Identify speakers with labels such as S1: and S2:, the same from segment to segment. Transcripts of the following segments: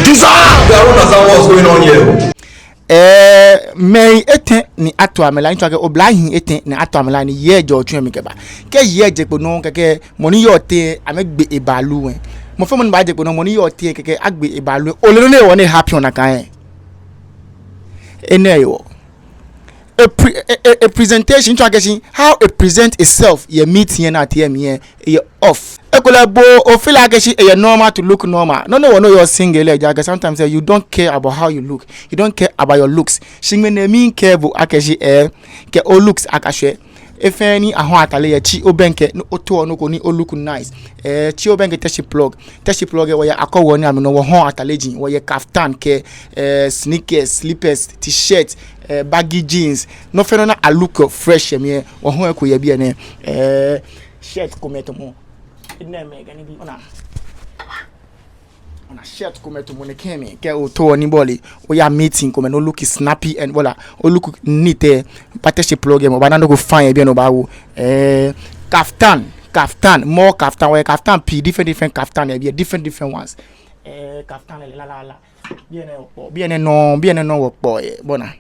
S1: What's going on here?
S2: May eten ni ato amela nto ke oblahin eten ni ato amela ni ye jo tun mi keba ke ye je pe no ke money yo te amegbe ebalu en mo fe mo ba je pe no money yo te ke agbe ebalu o le no ne won happy on kan eneyo a presentation to again how it present itself your meeting na at here you off ekolabo o feel like you normal to look normal no know you're single like sometimes you don't care about how you look, you don't care about your looks shingme na mean care bu akashi ke o looks akashwe if any ahon atale ya chi obenke no oto no ko ni o look nice chi obenke Teshie plug we ya akọwo ni ami no wo hon ataleji we ye kaftan ke sneakers, slippers, t-shirt, baggy jeans no fe no na a look fresh me wo hon ko ye bi ne shirt kometo mo ina me gani bi ona shirt kometo mo ne kemi ke o to ni boli o ya meeting come no look snappy and voila o look neat but Teshie plug mo ba na no go fine bi no ba wo kaftan more kaftan we kaftan p different kaftan e bi different ones kaftan la bien no wo po bona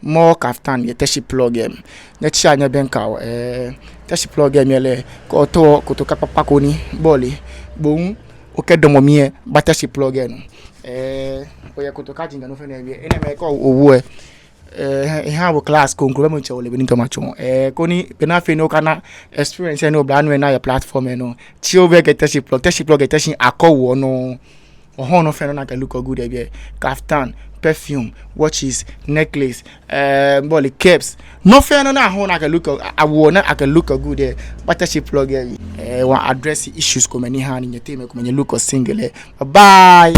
S2: more kaftan ye Teshie plug na chi anya benka Teshie plug le ko to kapapa ko ni boli bon o ke domo mi ba Teshie plug o ya ko to ka jinga no fe na bi ene me ko owo ha bo class ko nko mo che o le bi nto ma chon ko ni be na fe no kana experience no bla no na ya platform no chi o be ke Teshie plug Teshie akowo no o hono fe no na ka look good e bi kaftan perfume, watches, necklace, body caps. No fair no na ho na ka look I wanna I can look good there. But Teshie plug one address issues come any hand in your team come you look single. Bye.